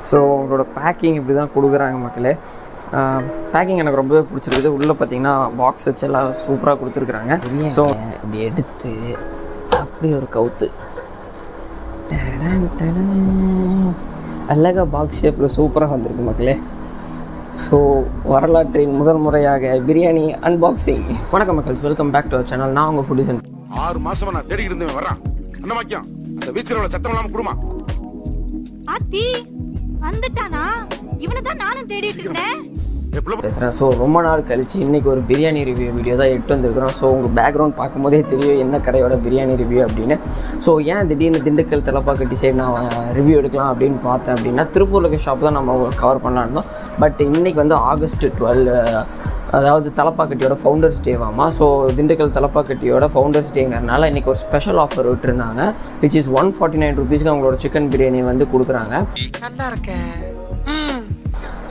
So உங்களோட packing இப்படி தான் கொடுக்குறாங்க மக்களே. பேக்கிங் எனக்கு ரொம்பவே பிடிச்சிருக்குது. உள்ளே பார்த்தீங்கன்னா பாக்ஸ் வச்சு எல்லாம் சூப்பராக கொடுத்துருக்குறாங்க. ஸோ இப்படி எடுத்து அப்படி ஒரு கவுத்து அழகாக பாக்ஸ் ஷேப்பில் சூப்பராக வந்திருக்கு மக்களே. ஸோ வரலாற்றின் முதல் முறையாக பிரியாணி அன்பாக்சிங். வணக்கம் மக்கள், welcome back to our channel. நான் உங்கள் ஃபுட் டிசைன். 6 மாசமா நான் தேடிக்கிட்டு இருந்தேன். வர்றான் என்ன வாக்கியம், அந்த வீச்சுல உள்ள சத்தம் இல்லாம குடுமா ஆத்தி வந்துட்டானா? இவனை தான் நானும் தேடிட்டு இருந்தேன். பேசுகிறேன். ஸோ ரொம்ப நாள் கழிச்சு இன்றைக்கி ஒரு பிரியாணி ரிவ்யூ வீடியோ தான் எடுத்து வந்துருக்குறோம். ஸோ உங்கள் பேக்ரவுண்ட் பார்க்கும்போதே தெரியும் என்ன கடையோட பிரியாணி ரிவ்யூ அப்படின்னு. ஸோ ஏன் திடீர்னு திண்டுக்கல் தலப்பாக்கட்டி சைடு நான் ரிவ்யூ எடுக்கலாம் அப்படின்னு பார்த்தேன் அப்படின்னா, திருப்பூர் இருக்க ஷாப் தான் நம்ம கவர் பண்ணலான்னு இருந்தோம். பட் இன்றைக்கி வந்து August 12, அதாவது தலப்பாக்கட்டியோட ஃபவுண்டர்ஸ் டேவாமா. ஸோ திண்டுக்கல் தலப்பாக்கட்டியோட ஃபவுண்டர்ஸ் டேங்கிறதுனால இன்றைக்கி ஒரு ஸ்பெஷல் ஆஃபர் விட்டுருந்தாங்க. விச் இஸ் 149 rupeesக்கு அவங்களோட சிக்கன் பிரியாணி வந்து கொடுக்குறாங்க. நல்லா இருக்கேன்.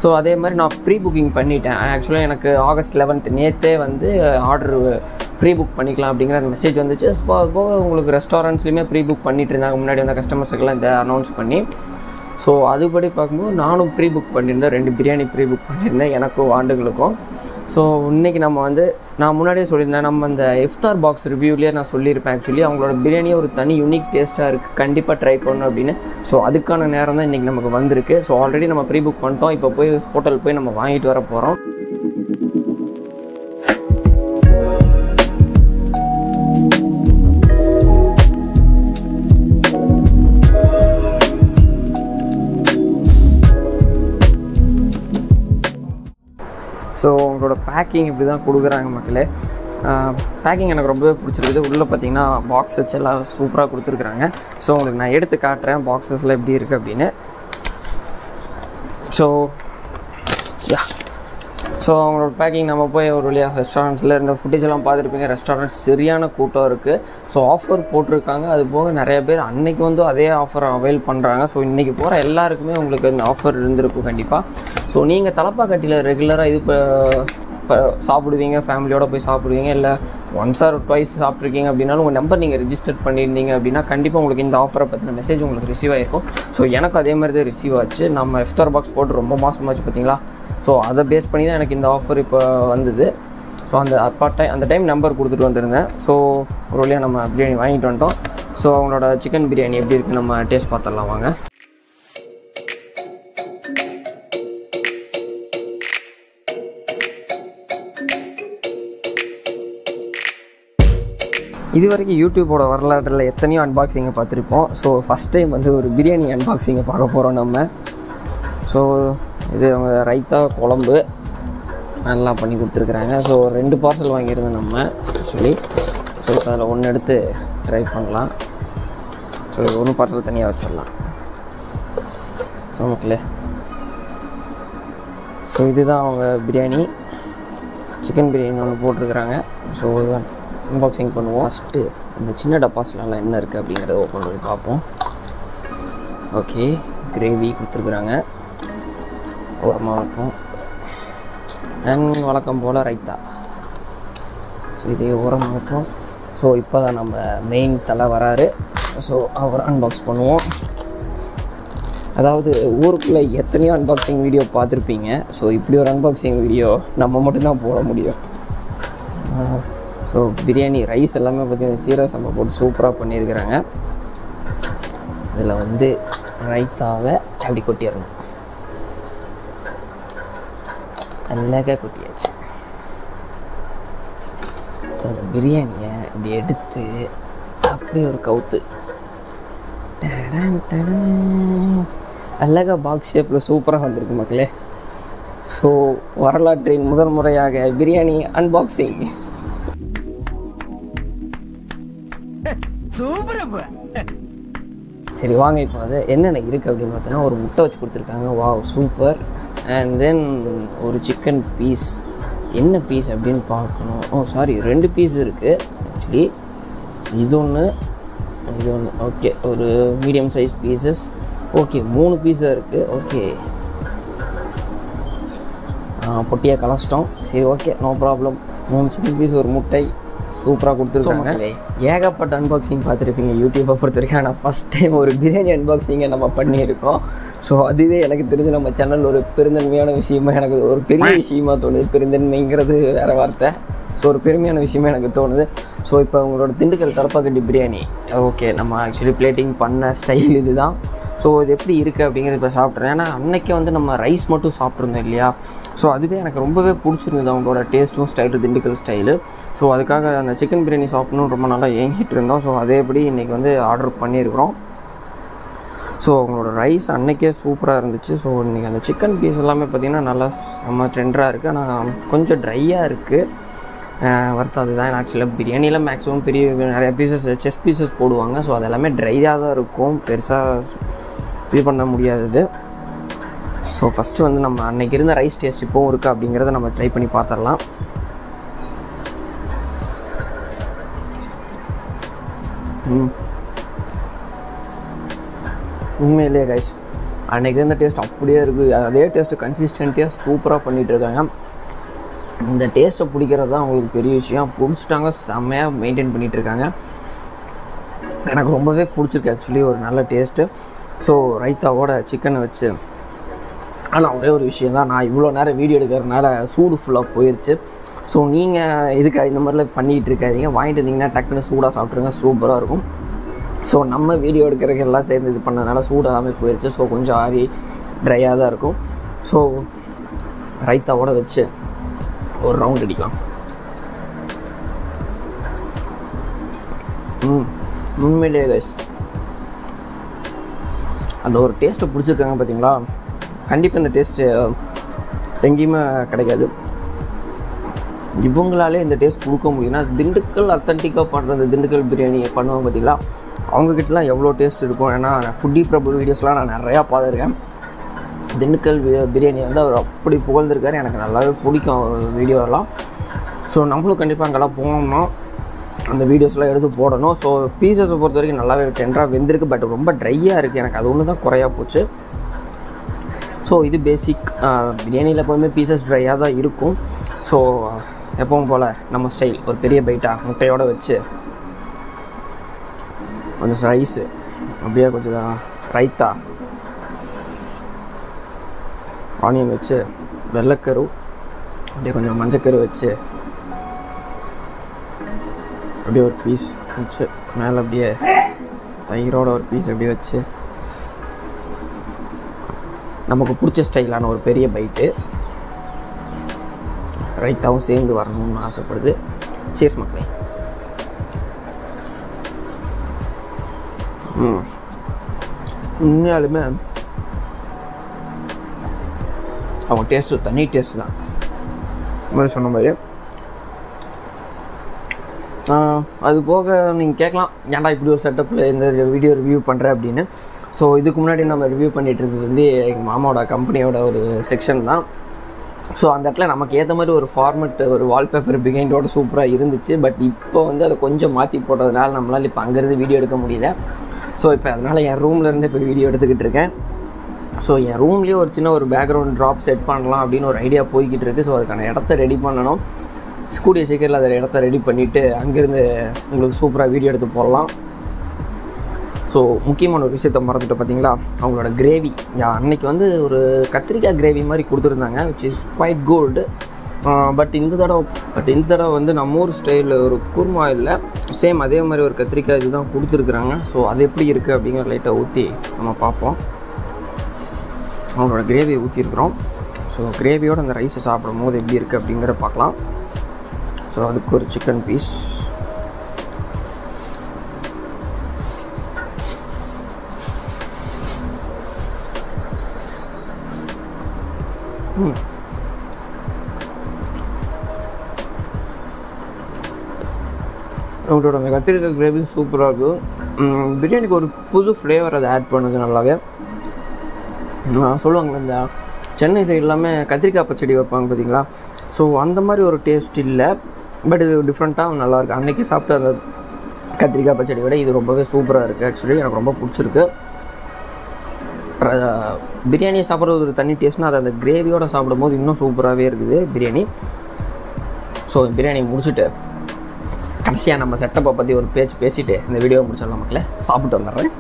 ஸோ அதே மாதிரி நான் ப்ரீ புக்கிங் பண்ணிட்டேன். ஆக்சுவலாக எனக்கு August 11 நேற்றே வந்து ஆர்டர் ப்ரீ புக் பண்ணிக்கலாம் அப்படிங்கிற மெசேஜ் வந்துச்சு. போக உங்களுக்கு ரெஸ்டாரண்ட்ஸ்லையுமே ப்ரீ புக் பண்ணிட்டு இருந்தாங்க முன்னாடி வந்த கஸ்டமர்ஸுக்கெல்லாம் இதை அனௌன்ஸ் பண்ணி. ஸோ அதுபடி பார்க்கும்போது நானும் ப்ரீ புக் பண்ணியிருந்தேன். 2 பிரியாணி ப்ரீ புக் பண்ணியிருந்தேன் எனக்கும் ஆண்டுகளுக்கும். ஸோ இன்றைக்கி நம்ம வந்து நான் முன்னாடியே சொல்லியிருந்தேன், நம்ம அந்த இஃப்தார் பாக்ஸ் ரிவ்யூலேயே நான் சொல்லியிருப்பேன். ஆக்சுவலி அவங்களோட பிரியாணியே ஒரு தனி யூனிக் டேஸ்ட்டாக இருக்குது, கண்டிப்பாக ட்ரை பண்ணணும் அப்படின்னு. ஸோ அதுக்கான நேரம் தான் இன்றைக்கி நமக்கு வந்திருக்கு. ஸோ ஆல்ரெடி நம்ம ப்ரீ புக் பண்ணிட்டோம். இப்போ போய் ஹோட்டல் போய் நம்ம வாங்கிட்டு வர போகிறோம். ஸோ உங்களோட பேக்கிங் இப்படி தான் கொடுக்குறாங்க மக்களே. பேக்கிங் எனக்கு ரொம்பவே பிடிச்சிருக்குது. உள்ளே பார்த்தீங்கன்னா பாக்ஸ் வச்சு எல்லாம் சூப்பராக கொடுத்துருக்குறாங்க. ஸோ உங்களுக்கு நான் எடுத்து காட்டுறேன் பாக்ஸஸில் எப்படி இருக்குது அப்படின்னு. ஸோ ஸோ அவங்களோட பேக்கிங் நம்ம போய் ஒரு வழியாக ரெஸ்டாரண்ட்ஸில் இருந்த ஃபுட்டேஜ் எல்லாம் பார்த்துருப்பீங்க. ரெஸ்டாரண்ட்ஸ் சரியான கூட்டம் இருக்குது. ஸோ ஆஃபர் போட்டிருக்காங்க. அது போக நிறைய பேர் அன்னைக்கு வந்து அதே ஆஃபரை அவைல் பண்ணுறாங்க. ஸோ இன்றைக்கி போகிற எல்லாருக்குமே உங்களுக்கு இந்த ஆஃபர் இருந்திருக்கும் கண்டிப்பாக. ஸோ நீங்கள் தலப்பாக்கட்டியில் ரெகுலராக இது இப்போ சாப்பிடுவீங்க, ஃபேமிலியோடு போய் சாப்பிடுவீங்க, இல்லை ஒன்ஸ் ஆர் ட்வைஸ் சாப்பிட்ருக்கீங்க அப்படின்னாலும் உங்கள் நம்பர் நீங்கள் ரெஜிஸ்டர் பண்ணியிருந்தீங்க அப்படின்னா கண்டிப்பாக உங்களுக்கு இந்த ஆஃபரை பற்றின மெசேஜ் உங்களுக்கு ரிசீவ் ஆகிருக்கும். ஸோ எனக்கு அதே மாதிரி தான் ரிசீவ் ஆச்சு. நம்ம இஃப்தார் பாக்ஸ் போட்டு ரொம்ப மாதமாச்சு பார்த்தீங்களா. ஸோ அதை பேஸ் பண்ணி தான் எனக்கு இந்த ஆஃபர் இப்போ வந்தது. ஸோ அந்த டைம் நம்பர் கொடுத்துட்டு வந்திருந்தேன். ஸோ ஒரு வழியாக நம்ம பிரியாணி வாங்கிட்டு வந்துட்டோம். ஸோ அவங்களோட சிக்கன் பிரியாணி எப்படி இருக்குது நம்ம டேஸ்ட் பார்த்துடலாம் வாங்க. இது வரைக்கும் யூடியூப்போட வரலாற்றில் எத்தனையோ அன்பாக்சிங்கை பார்த்துருப்போம். ஸோ ஃபஸ்ட் டைம் வந்து ஒரு பிரியாணி அன்பாக்சிங்கை பார்க்க போகிறோம் நம்ம. ஸோ இது அவங்க ரைத்தா குழம்பு நல்லா பண்ணி கொடுத்துருக்குறாங்க. ஸோ 2 பார்சல் வாங்கியிருந்தோம் நம்ம ஆக்சுவலி. ஸோ அதில் 1 எடுத்து ட்ரை பண்ணலாம். ஸோ 1 பார்சல் தனியாக வச்சிடலாம். ஸோ மக்களே, ஸோ இதுதான் அவங்க பிரியாணி, சிக்கன் பிரியாணி ஒன்று போட்டிருக்கிறாங்க. ஸோ இதுதான் அன்பாக்சிங் பண்ணுவோம். ஃபஸ்ட்டு இந்த சின்ன டப்பாஸ்லாம் என்ன இருக்குது அப்படிங்கிறத ஓப்பன் பண்ணி பார்ப்போம். ஓகே, கிரேவி கொடுத்துருக்குறாங்க ஓரமாக இருக்கும். அண்ட் வழக்கம் போல் ரைத்தா. ஸோ இதே ஓரமாக இருக்கும். ஸோ இப்போ தான் நம்ம மெயின் தலை வராரு. ஸோ அவர் அன்பாக்ஸ் பண்ணுவோம். அதாவது ஊருக்குள்ளே எத்தனையோ அன்பாக்சிங் வீடியோ பார்த்துருப்பீங்க. ஸோ இப்படி ஒரு அன்பாக்சிங் வீடியோ நம்ம மட்டும்தான் போட முடியும். ஸோ பிரியாணி ரைஸ் எல்லாமே பார்த்திங்கன்னா சீரக சம்பா போட்டு சூப்பராக பண்ணியிருக்கிறாங்க. இதில் வந்து ரைத்தாவை அப்படி கொட்டிடணும். அழகாக கொட்டியாச்சு. ஸோ அந்த பிரியாணியை இப்படி எடுத்து அப்படி ஒரு கவுத்து அழகாக பாக்ஸ் ஷேப்பில் சூப்பராக வந்திருக்கு மக்களே. ஸோ வரலாற்றின் முதல் முறையாக பிரியாணி அன்பாக்சிங். சரி வாங்க, இப்போ அது என்னென்ன இருக்குது அப்படின்னு பார்த்தோன்னா ஒரு முட்டை வச்சு கொடுத்துருக்காங்க. Wow super. அண்ட் தென் ஒரு சிக்கன் பீஸ். என்ன பீஸ் அப்படின்னு பார்க்கணும். ஓ சாரி, 2 பீஸ் இருக்குது ஆக்சுவலி. இது ஒன்று. ஓகே, ஒரு மீடியம் சைஸ் பீசஸ். ஓகே, 3 பீஸாக இருக்குது. ஓகே, பொட்டியாக கலச்சிட்டோம். சரி okay, no problem. 3 chicken piece, ஒரு முட்டை. சூப்பராக கொடுத்துருக்காங்க. ஏகப்பட்ட அன்பாக்சிங் பார்த்துருப்பீங்க யூடியூப்பை பொறுத்த வரைக்கும். ஆனால் ஃபஸ்ட் டைம் ஒரு பிரியாணி அன்பாக்சிங்கை நம்ம பண்ணியிருக்கோம். ஸோ அதுவே எனக்கு தெரிஞ்சு நம்ம சேனல் ஒரு பெருந்தன்மையான விஷயமா, எனக்கு ஒரு பெரிய விஷயமா தோணுது. பெருந்தன்மைங்கிறது வேறு வார்த்தை. ஸோ ஒரு பெருமையான விஷயமா எனக்கு தோணுது. ஸோ இப்போ உங்களோட திண்டுக்கல் தலப்பாக்கட்டி பிரியாணி ஓகே, நம்ம ஆக்சுவலி பிளேட்டிங் பண்ண ஸ்டைல் இது தான். ஸோ இது எப்படி இருக்குது அப்படிங்கிறது இப்போ சாப்பிட்றேன். ஏன்னா அன்றைக்கி வந்து நம்ம ரைஸ் மட்டும் சாப்பிட்ருந்தோம் இல்லையா. ஸோ அதுவே எனக்கு ரொம்பவே பிடிச்சிருந்தது அவங்களோட டேஸ்ட்டும் ஸ்டைலும், திண்டுக்கல் ஸ்டைலு. ஸோ அதுக்காக அந்த சிக்கன் பிரியாணி சாப்பிட்ணும் ரொம்ப நல்லா ஏங்கிட்டு இருந்தோம். ஸோ அதேபடி இன்றைக்கி வந்து ஆர்டர் பண்ணியிருக்கிறோம். ஸோ அவங்களோட ரைஸ் அன்றைக்கே சூப்பராக இருந்துச்சு. ஸோ இன்றைக்கி அந்த சிக்கன் பீஸ் எல்லாமே பார்த்திங்கன்னா நல்லா செம்ம டெண்டராக இருக்குது. ஆனால் கொஞ்சம் ட்ரையாக இருக்குது. வறுத்து அதுதான் ஆக்சுவலாக பிரியாணியில் மேக்ஸிமம் பெரிய நிறைய பீசஸ் செஸ்ட் பீசஸ் போடுவாங்க. ஸோ அது எல்லாமே ட்ரையாக தான் இருக்கும், பெருசாக இது பண்ண முடியாதது. ஸோ ஃபஸ்ட்டு வந்து நம்ம அன்றைக்கி இருந்த ரைஸ் டேஸ்ட் இப்போவும் இருக்குது அப்படிங்கிறத நம்ம ட்ரை பண்ணி பார்த்துடலாம். உண்மையிலேயே கைஸ் அன்றைக்கி இருந்த டேஸ்ட் அப்படியே இருக்குது. அதே டேஸ்ட்டு கன்சிஸ்டன்ட்டியாக சூப்பராக பண்ணிகிட்ருக்காங்க. இந்த டேஸ்ட்டை பிடிக்கிறது தான் அவங்களுக்கு பெரிய விஷயம். பிடிச்சிட்டாங்க, செம்மையாக மெயின்டைன் பண்ணிகிட்ருக்காங்க. எனக்கு ரொம்பவே பிடிச்சிருக்கு ஆக்சுவலி, ஒரு நல்ல டேஸ்ட்டு. ஸோ ரைத்தாவோட சிக்கனை வச்சு, ஆனால் ஒரே ஒரு விஷயம் தான், நான் இவ்வளோ நேரம் வீடியோ எடுக்கிறதுனால சூடு ஃபுல்லாக போயிடுச்சு. ஸோ நீங்கள் இதுக்கு இந்த மாதிரிலாம் பண்ணிகிட்டு இருக்காதீங்க. வாங்கிட்டு இருந்தீங்கன்னா டக்குன்னு சூடாக சாப்பிட்ருங்க, சூப்பராக இருக்கும். ஸோ நம்ம வீடியோ எடுக்கிறதுக்கு எல்லாம் சேர்ந்து இது பண்ணதுனால சூடு எல்லாமே போயிடுச்சு. ஸோ கொஞ்சம் ஆறி ட்ரையாக தான் இருக்கும். ஸோ ரைத்தாவோட வச்சு ஒரு ரவுண்ட் அடிக்கலாம். உண்மையிலேயே கைஸ் அந்த ஒரு டேஸ்ட்டை பிடிச்சிருக்காங்க பார்த்தீங்களா. கண்டிப்பாக இந்த டேஸ்ட்டு எங்கேயுமே கிடைக்காது. இவங்களாலே இந்த டேஸ்ட் கொடுக்க முடியும்னா, திண்டுக்கல் அத்தன்டிக்காக பண்ணுற இந்த திண்டுக்கல் பிரியாணி பண்ணுவாங்க பார்த்தீங்களா, அவங்கக்கிட்டலாம் எவ்வளோ டேஸ்ட் இருக்கும். ஏன்னா ஃபுட்டி பிரபு வீடியோஸ்லாம் நான் நிறையா பார்த்துருக்கேன். திண்டுக்கல் பிரியாணி வந்து அவர் அப்படி புகழ்ந்துருக்காரு. எனக்கு நல்லாவே பிடிக்கும் அவர் வீடியோலாம். ஸோ நம்மளும் கண்டிப்பாக அங்கெல்லாம் போனோம்னா அந்த வீடியோஸ்லாம் எடுத்து போடணும். ஸோ பீசஸை பொறுத்த வரைக்கும் நல்லாவே டெண்டராக வெந்திருக்கு. பட் ரொம்ப ட்ரையாக இருக்குது. எனக்கு அது ஒன்று தான் குறையா போச்சு. ஸோ இது பேசிக் பிரியாணியில் எப்போவுமே பீசஸ் ட்ரையாக தான் இருக்கும். ஸோ எப்பவும் போல் நம்ம ஸ்டைல் ஒரு பெரிய பைட்டாக முட்டையோடு வச்சு கொஞ்சம் ரைஸு அப்படியே கொஞ்சம் ரைத்தா, ஆனியன் வச்சு, வெள்ளைக்கரு அப்படியே கொஞ்சம் மஞ்சக்கரு வச்சு அப்படியே ஒரு பீஸ் வச்சு, மேலே அப்படியே தயிரோட ஒரு பீஸ் அப்படியே வச்சு, நமக்கு பிடிச்ச ஸ்டைலான ஒரு பெரிய பைட்டு. ரைத்தாவும் சேர்ந்து வரணும்னு ஆசைப்படுது. சீர்ஸ் மக்களே. உண்மையாலுமே அவங்க டேஸ்ட்டு தனி டேஸ்ட் தான். மாதிரி சொன்ன மாதிரி அது போக நீங்கள் கேட்கலாம், ஏன்டா இப்படி ஒரு செட்டப்பில் இந்த வீடியோ ரிவ்யூ பண்ணுறேன் அப்படின்னு. ஸோ இதுக்கு முன்னாடி நம்ம ரிவ்யூ பண்ணிகிட்டு இருந்தது வந்து எங்கள் மாமாவோட கம்பெனியோட ஒரு செக்ஷன் தான். ஸோ அந்த இடத்துல நமக்கு ஏற்ற மாதிரி ஒரு ஃபார்மெட், ஒரு வால்பேப்பர் பிகைண்டோட சூப்பராக இருந்துச்சு. பட் இப்போ வந்து அதை கொஞ்சம் மாற்றி போட்டதுனால நம்மளால் இப்போ அங்கேருந்து வீடியோ எடுக்க முடியல. ஸோ இப்போ அதனால் என் ரூம்லேருந்து இப்போ வீடியோ எடுத்துக்கிட்டு இருக்கேன். ஸோ என் ரூம்லேயே ஒரு சின்ன ஒரு பேக்ரவுண்ட் ட்ராப் செட் பண்ணலாம் அப்படின்னு ஒரு ஐடியா போய்கிட்டு இருக்குது. ஸோ அதுக்கான இடத்த ரெடி பண்ணணும். கூடிய சீக்கிரத்தில் அதை இடத்த ரெடி பண்ணிவிட்டு அங்கேருந்து உங்களுக்கு சூப்பராக வீடியோ எடுத்து போடலாம். ஸோ முக்கியமான ஒரு விஷயத்தை மறந்துட்டு பார்த்தீங்களா, அவங்களோட கிரேவி அன்றைக்கி வந்து ஒரு கத்திரிக்காய் கிரேவி மாதிரி கொடுத்துருந்தாங்க, which is quite good. But இந்த தடவை வந்து நம்ம ஊர் ஸ்டைலில் ஒரு குருமா இல்லை, சேம் அதே மாதிரி ஒரு கத்திரிக்காய் இது தான் கொடுத்துருக்குறாங்க. ஸோ அது எப்படி இருக்குது அப்படிங்கிற லைட்டாக ஊற்றி நம்ம பார்ப்போம். அவங்களோட கிரேவியை ஊற்றிருக்கிறோம். ஸோ கிரேவியோடு அந்த ரைஸை சாப்பிடும் போது எப்படி இருக்குது அப்படிங்கிற பார்க்கலாம். ஸோ அதுக்கு ஒரு சிக்கன் பீஸ், அவங்களோட அந்த கத்திரிக்காய் கிரேவி சூப்பராக இருக்கும். பிரியாணிக்கு ஒரு புது ஃப்ளேவர் அதை ஆட் பண்ணுது நல்லாவே. சொல்லுவாங்களே இந்த சென்னை சைடு எல்லாமே கத்திரிக்காய் பச்சடி வைப்பாங்க பார்த்தீங்களா. ஸோ அந்த மாதிரி ஒரு டேஸ்ட் இல்லை, பட் இது டிஃப்ரெண்ட்டாக நல்லாயிருக்கு. அன்றைக்கி சாப்பிட்ட அந்த கத்திரிக்காய் பச்சடி விட இது ரொம்பவே சூப்பராக இருக்குது. ஆக்சுவலி எனக்கு ரொம்ப பிடிச்சிருக்கு. பிரியாணியை சாப்பிட்றது ஒரு தனி டேஸ்ட்னால் அது அந்த கிரேவியோடு சாப்பிடும் போது இன்னும் சூப்பராகவே இருக்குது பிரியாணி. ஸோ பிரியாணி முடிச்சுட்டு கடைசியாக நம்ம செட்டப்பை பற்றி ஒரு பேசிட்டு இந்த வீடியோ முடிச்சிடலாம் மக்களே. சாப்பிட்டு வந்துடுறேன்.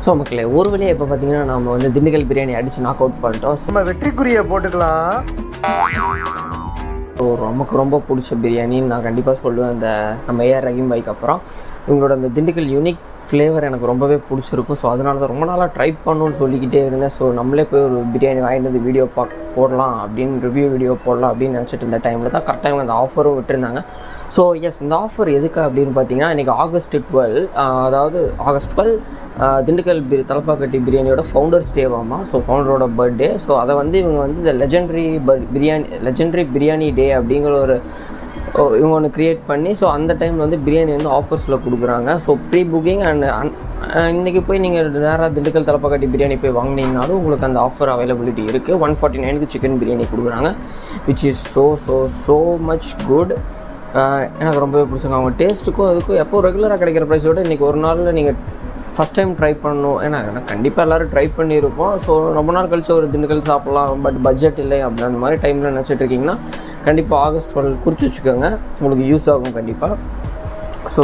ஸோ மக்களே, ஒரு வழியாக இப்போ பார்த்தீங்கன்னா நம்ம வந்து திண்டுக்கல் பிரியாணி அடித்து நாக் அவுட் பண்ணிட்டோம். நம்ம வெற்றிக்குரிய போட்டுக்கலாம். ஸோ நமக்கு ரொம்ப பிடிச்ச பிரியாணின்னு நான் கண்டிப்பாக சொல்லுவேன். இந்த நம்ம ஏஆர் ரஹீம் பாய்க்கு அப்புறம் இவங்களோட அந்த திண்டுக்கல் யூனிக் ஃப்ளேவர் எனக்கு ரொம்பவே பிடிச்சிருக்கும். ஸோ அதனால தான் ரொம்ப நாளாக ட்ரை பண்ணணும்னு சொல்லிக்கிட்டே இருந்தேன். ஸோ நம்மளே போய் ஒரு பிரியாணி வாங்கிட்டு வந்து வீடியோ போடலாம் அப்படின்னு, ரிவ்யூ வீடியோ போடலாம் அப்படின்னு நினச்சிட்டு இருந்த டைமில் தான் கரெக்டாக அந்த ஆஃபரும் விட்டுருந்தாங்க. ஸோ எஸ், இந்த ஆஃபர் எதுக்கு அப்படின்னு பார்த்தீங்கன்னா, இன்றைக்கி August 12, அதாவது August 12 திண்டுக்கல் தலப்பாக்கட்டி பிரியாணியோட ஃபவுண்டர்ஸ் டேவாமா. ஸோ ஃபவுண்டரோட பர்த்டே. ஸோ அதை வந்து இவங்க வந்து இந்த லெஜெண்டரி பிரியாணி டே அப்படிங்கிற ஒரு இவங்க ஒன்று க்ரியேட் பண்ணி, ஸோ அந்த டைமில் வந்து பிரியாணி வந்து ஆஃபர்ஸில் கொடுக்குறாங்க. ஸோ ப்ரீ புக்கிங் அண்ட் இன்றைக்கி போய் நீங்கள் நேராக திண்டுக்கல் தலப்பாக்கட்டி பிரியாணி போய் வாங்கினீங்கனாலும் உங்களுக்கு அந்த ஆஃபர் அவைலபிலிட்டி இருக்குது. 149க்கு சிக்கன் பிரியாணி கொடுக்குறாங்க, which is so much good. எனக்கு ரொம்பவே பிடிச்சிருங்க. அவங்க டேஸ்ட்டுக்கும் அதுக்கும் எப்போ ரெகுலராக கிடைக்கிற ப்ரைஸோட இன்றைக்கி ஒரு நாளில் நீங்கள் ஃபஸ்ட் டைம் ட்ரை பண்ணணும். ஏன்னா கண்டிப்பாக எல்லோரும் ட்ரை பண்ணியிருப்போம். ஸோ ரொம்ப நாள் கழிச்சு ஒரு திண்டுக்கல் சாப்பிட்லாம், பட் பட்ஜெட் இல்லை அப்படின்ற மாதிரி டைமில் நினச்சிட்டு இருக்கீங்கன்னா கண்டிப்பாக August 12 குறித்து வச்சுக்கோங்க, உங்களுக்கு யூஸ் ஆகும் கண்டிப்பாக. ஸோ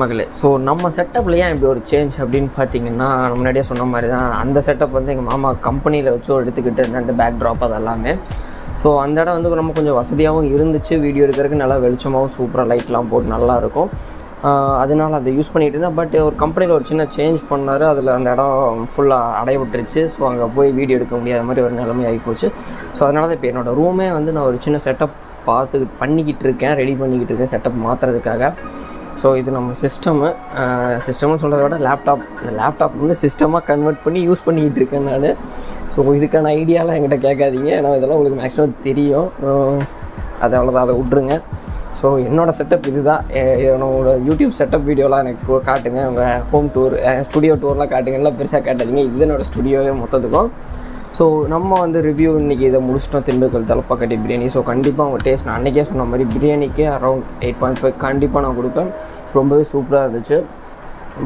மகளே, ஸோ நம்ம செட்டப்பில் ஏன் இப்படி ஒரு சேஞ்ச் அப்படின்னு பார்த்தீங்கன்னா, முன்னாடியே சொன்ன மாதிரி தான் அந்த செட்டப் வந்து எங்கள் மாமா கம்பெனியில் வச்சு எடுத்துக்கிட்டு இருந்தேன், அந்த பேக் ட்ராப் அது எல்லாமே. ஸோ அந்த இடம் வந்து நம்ம கொஞ்சம் வசதியாகவும் இருந்துச்சு, வீடியோ எடுக்கிறதுக்கு நல்லா வெளிச்சமாகவும் சூப்பராக லைட்லாம் போட்டு நல்லாயிருக்கும். அதனால் அதை யூஸ் பண்ணிகிட்டு இருந்தேன். பட் ஒரு கம்பெனியில் ஒரு சின்ன சேஞ்ச் பண்ணார், அதில் அந்த இடம் ஃபுல்லாக அடைய விட்டுருச்சு. ஸோ அங்கே போய் வீடியோ எடுக்க முடியாத மாதிரி ஒரு நிலைமை ஆகிப்போச்சு. ஸோ அதனால தான் இப்போ என்னோடய ரூமே வந்து நான் ஒரு சின்ன செட்டப் பண்ணிக்கிட்டு இருக்கேன், ரெடி பண்ணிக்கிட்டு இருக்கேன் செட்டப் மாற்றுறதுக்காக. ஸோ இது நம்ம சிஸ்டம்னு சொல்கிறத விட லேப்டாப் வந்து சிஸ்டமாக கன்வெர்ட் பண்ணி யூஸ் பண்ணிக்கிட்டு இருக்கேன் நான். ஸோ இதுக்கான ஐடியாலாம் என்கிட்ட கேட்காதீங்க, ஏன்னா இதெல்லாம் உங்களுக்கு மேக்ஸிமம் தெரியும். அது அவ்வளோதான், அதை விட்ருங்க. ஸோ என்னோடய செட்டப் இது தான். என்னோட யூடியூப் செட்டப் வீடியோலாம் எனக்கு காட்டுங்க, உங்கள் ஹோம் டூர் ஸ்டுடியோ டூர்லாம் காட்டுங்க, எல்லாம் பெருசாக காட்டாதீங்க. இது என்னோடய ஸ்டுடியோவே மொத்தத்துக்கும். ஸோ நம்ம வந்து ரிவ்யூ இன்றைக்கி இதை முடிச்சிட்டோம், திண்டுக்கல் தலப்பாக்கட்டி பிரியாணி. ஸோ கண்டிப்பாக உங்கள் டேஸ்ட் நான் அன்றைக்கே சொன்ன மாதிரி பிரியாணிக்கே அரௌண்ட் 8.5 கண்டிப்பாக நான் கொடுப்பேன். ரொம்பவே சூப்பராக இருந்துச்சு.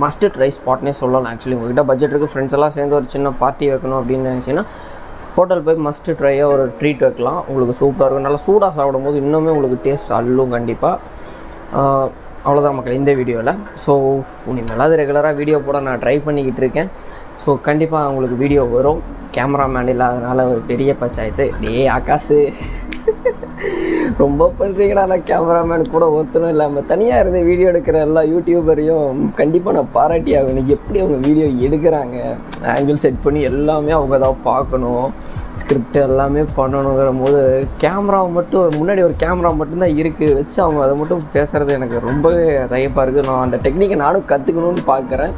மஸ்ட் ட்ரை ஸ்பாட்னே சொல்லலாம். ஆக்சுவலி உங்கள்கிட்ட பட்ஜெட் இருக்குது, ஃப்ரெண்ட்ஸ் எல்லாம் சேர்ந்து ஒரு சின்ன பார்ட்டி வைக்கணும் அப்படின்னு நினச்சிங்கன்னா ஹோட்டல் போய் மஸ்ட்டு ட்ரையாக ஒரு ட்ரீட் வைக்கலாம், உங்களுக்கு சூப்பராக இருக்கும். நல்லா சூடாக சாப்பிடும் போது இன்னுமே உங்களுக்கு டேஸ்ட் அள்ளும் கண்டிப்பாக. அவ்வளோதான் மக்கள் இந்த வீடியோவில். ஸோ நல்லா ரெகுலராக வீடியோ போட நான் ட்ரை பண்ணிக்கிட்டு இருக்கேன். ஸோ கண்டிப்பாக உங்களுக்கு வீடியோ வரும். கேமராமேன் இல்லாதனால ஒரு பெரிய பஞ்சாயத்து. ஆகாசு ரொம்ப பண்ணுறீங்கடா, நான் கேமராமேன் கூட ஒருத்தனும் இல்லாமல் தனியாக இருந்து வீடியோ எடுக்கிற எல்லா யூடியூபரையும் கண்டிப்பாக நான் பாராட்டி ஆகும். இன்றைக்கி எப்படி அவங்க வீடியோ எடுக்கிறாங்க, ஆங்கிள் செட் பண்ணி எல்லாமே அவங்க தான் பார்க்கணும், ஸ்கிரிப்ட் எல்லாமே பண்ணணுங்கிற போது கேமராவை மட்டும் முன்னாடி ஒரு கேமரா மட்டும்தான் இருக்குது வச்சு அவங்க அதை மட்டும் பேசுகிறது எனக்கு ரொம்பவே தயப்பாக இருக்குது. நான் அந்த டெக்னிக்கை நானும் கற்றுக்கணும்னு பார்க்குறேன்.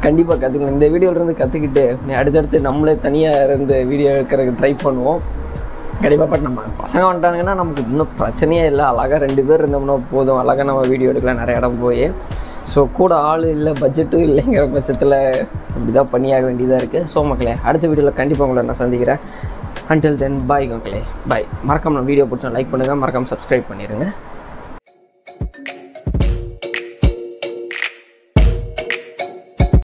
கண்டிப்பாக கற்றுக்கணும். இந்த வீடியோவிலேருந்து கற்றுக்கிட்டு அடுத்தடுத்து நம்மளே தனியாக இருந்து வீடியோ எடுக்கிறதுக்கு ட்ரை பண்ணுவோம் கண்டிப்பாக. பட் நம்ம பசங்க வந்துட்டாங்கன்னா நமக்கு இன்னும் பிரச்சனையே இல்லை, அழகாக 2 பேர் இருந்தோம்னா போதும், அழகாக நம்ம வீடியோ எடுக்கலாம் நிறைய இடம் போய். ஸோ கூட ஆள் இல்லை, பட்ஜெட்டும் இல்லைங்கிற பட்சத்தில் இப்படி தான் பண்ணியாக வேண்டியதாக இருக்குது. ஸோ மக்களே, அடுத்த வீடியோவில் கண்டிப்பாக உங்களை நான் சந்திக்கிறேன். அன்டில் தென் பாய் மக்களே, பாய். மறக்காம நம்ம வீடியோ பிடிச்சா லைக் பண்ணுங்கள், மறக்காமல் சப்ஸ்கிரைப் பண்ணிடுங்க.